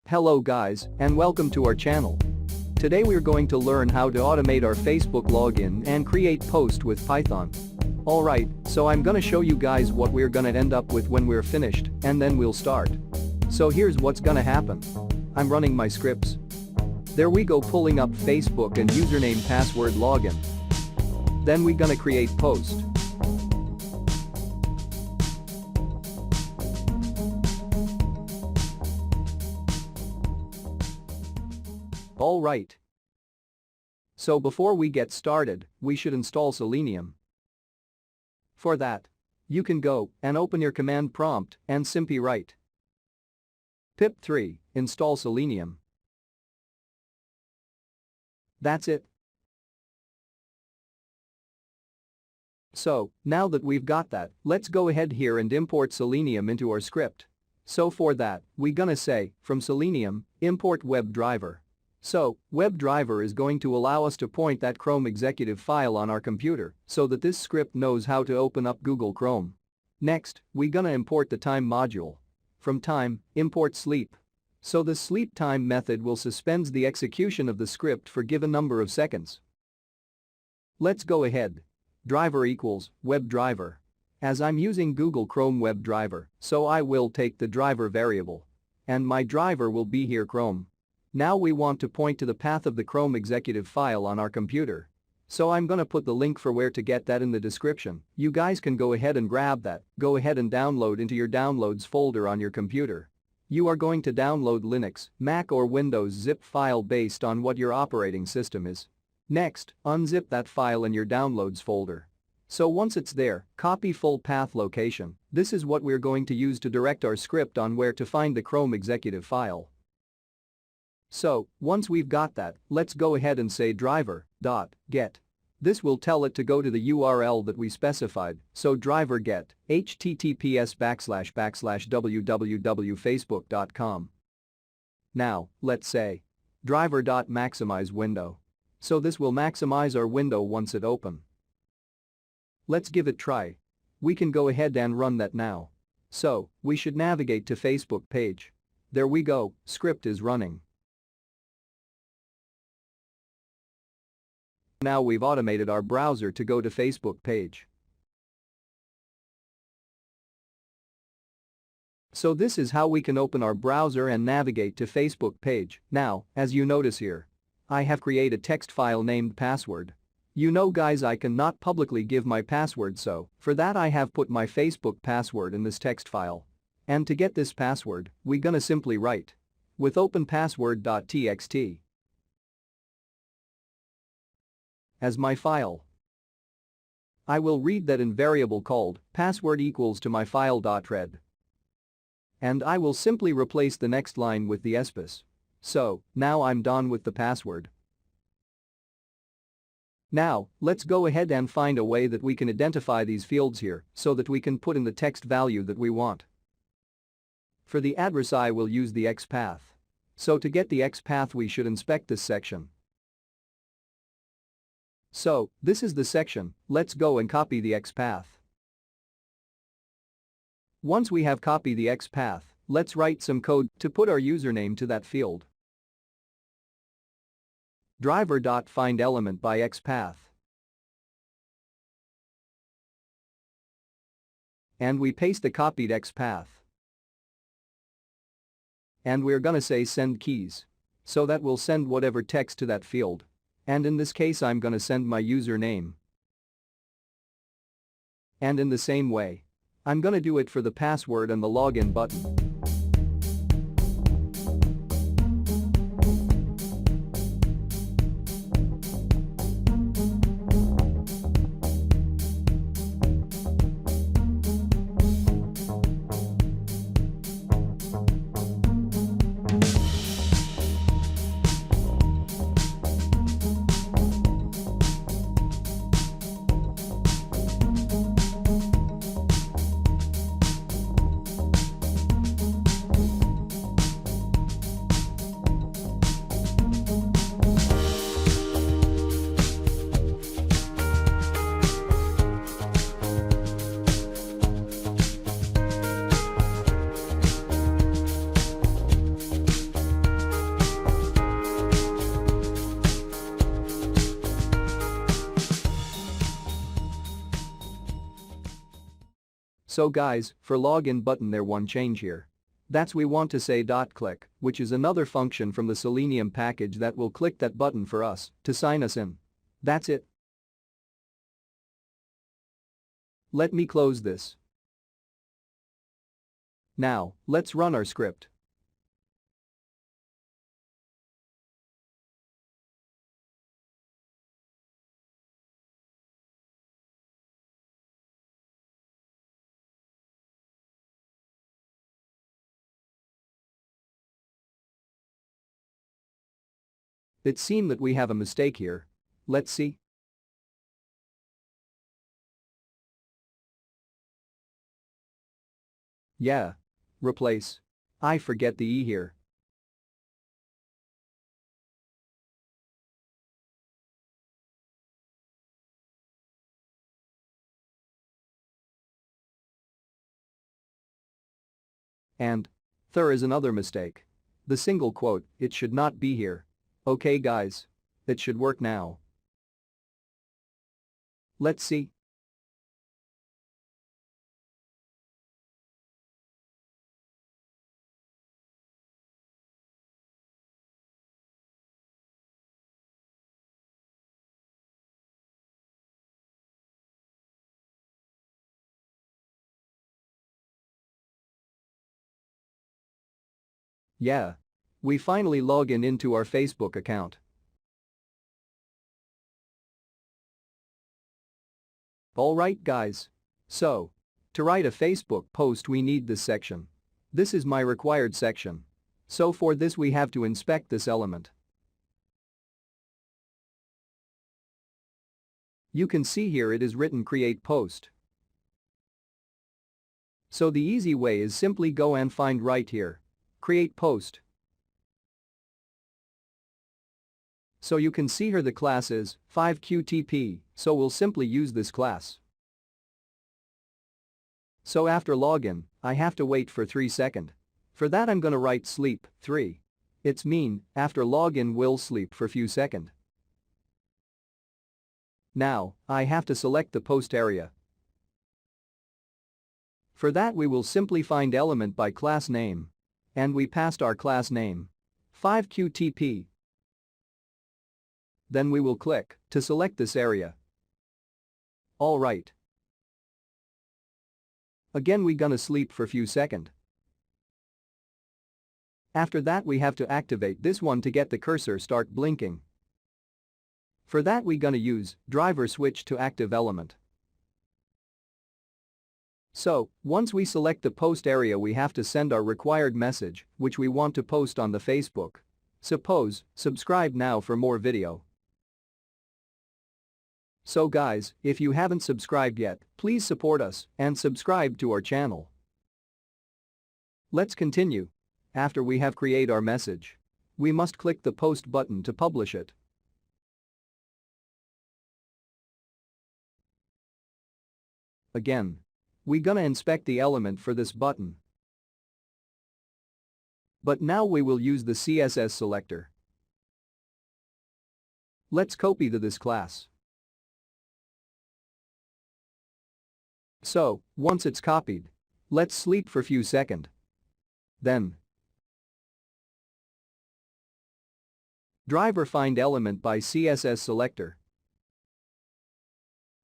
Hello guys, and welcome to our channel. Today we're going to learn how to automate our Facebook login and create post with Python. Alright, so I'm gonna show you guys what we're gonna end up with when we're finished, and then we'll start. So here's what's gonna happen. I'm running my scripts. There we go, pulling up Facebook and username password login. Then we're gonna create post. Alright. So before we get started, we should install Selenium. For that, you can go and open your command prompt and simply write pip3 install Selenium. That's it. So, now that we've got that, let's go ahead here and import Selenium into our script. So for that, we're gonna say, from Selenium, import WebDriver. So, WebDriver is going to allow us to point that Chrome executive file on our computer so that this script knows how to open up Google Chrome. Next, we're gonna import the time module. From time, import sleep. So the sleep time method will suspend the execution of the script for given number of seconds. Let's go ahead. Driver equals WebDriver. As I'm using Google Chrome WebDriver, so I will take the driver variable. And my driver will be here Chrome. Now we want to point to the path of the Chrome executive file on our computer. So I'm gonna put the link for where to get that in the description. You guys can go ahead and grab that, go ahead and download into your downloads folder on your computer. You are going to download Linux, Mac or Windows zip file based on what your operating system is. Next, unzip that file in your downloads folder. So once it's there, copy full path location. This is what we're going to use to direct our script on where to find the Chrome executive file. So, once we've got that, let's go ahead and say driver.get. This will tell it to go to the URL that we specified, so driver get https://www.facebook.com. Now, let's say driver.maximize window. So this will maximize our window once it open. Let's give it a try. We can go ahead and run that now. So, we should navigate to Facebook page. There we go, script is running. Now we've automated our browser to go to Facebook page. So this is how we can open our browser and navigate to Facebook page. Now, as you notice here, I have created a text file named password. You know guys, I cannot publicly give my password, so for that I have put my Facebook password in this text file. And to get this password, we gonna simply write with openpassword.txt as my file. I will read that in variable called password equals to my file.read. And I will simply replace the next line with the espace. So, now I'm done with the password. Now, let's go ahead and find a way that we can identify these fields here so that we can put in the text value that we want. For the address I will use the XPath. So to get the XPath we should inspect this section. So, this is the section, let's go and copy the XPath. Once we have copied the XPath, let's write some code to put our username to that field. Driver.findElement by XPath. And we paste the copied XPath. And we're gonna say send keys. So that will send whatever text to that field. And in this case I'm gonna send my username. And in the same way, I'm gonna do it for the password and the login button. So guys, for login button there one change here. That's we want to say .click, which is another function from the Selenium package that will click that button for us to sign us in. That's it. Let me close this. Now, let's run our script. It seems that we have a mistake here. Let's see. Yeah. Replace. I forget the E here. And there is another mistake. The single quote, it should not be here. Okay guys. It should work now. Let's see. Yeah. We finally log in into our Facebook account. Alright guys. So, to write a Facebook post we need this section. This is my required section. So for this we have to inspect this element. You can see here it is written create post. So the easy way is simply go and find right here. Create post. So you can see here the class is 5qtp, so we'll simply use this class. So after login, I have to wait for 3 seconds. For that I'm gonna write sleep 3. It's mean, after login we'll sleep for few seconds. Now, I have to select the post area. For that we will simply find element by class name. And we passed our class name. 5qtp. Then we will click to select this area. Alright. Again we gonna sleep for few seconds. After that we have to activate this one to get the cursor start blinking. For that we gonna use driver switch to active element. So, once we select the post area we have to send our required message which we want to post on the Facebook. Suppose, subscribe now for more video. So guys, if you haven't subscribed yet, please support us and subscribe to our channel. Let's continue. After we have create our message, we must click the post button to publish it. Again, we gonna inspect the element for this button. But now we will use the CSS selector. Let's copy to this class. So, once it's copied, let's sleep for few seconds. Then, driver find element by CSS selector.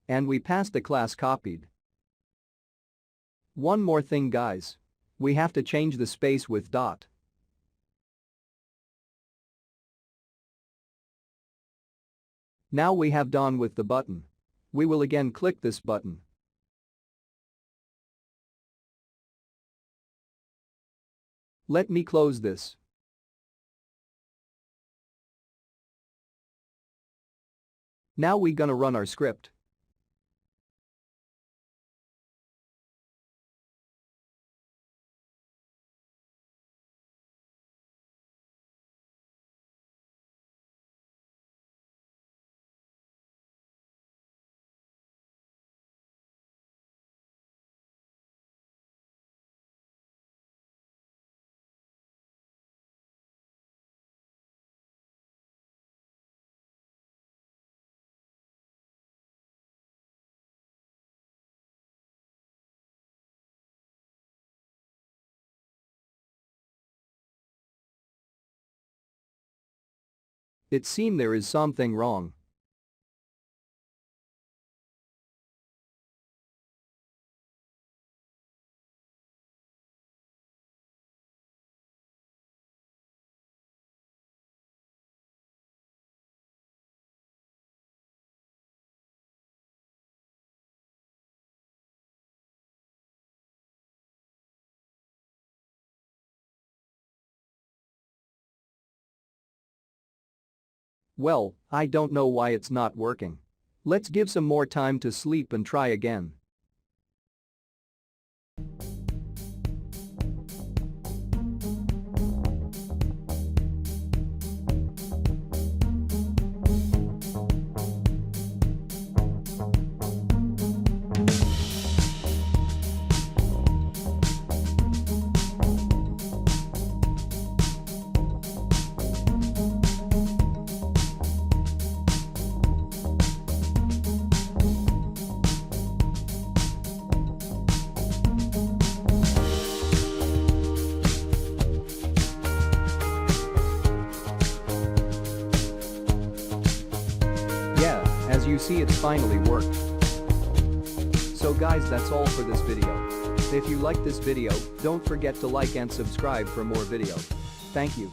And we pass the class copied. One more thing guys. We have to change the space with dot. Now we have done with the button. We will again click this button. Let me close this. Now we gonna run our script. It seems there is something wrong. Well, I don't know why it's not working. Let's give some more time to sleep and try again. Yeah, as you see, it's finally worked. So guys, that's all for this video. If you like this video, don't forget to like and subscribe for more videos. Thank you.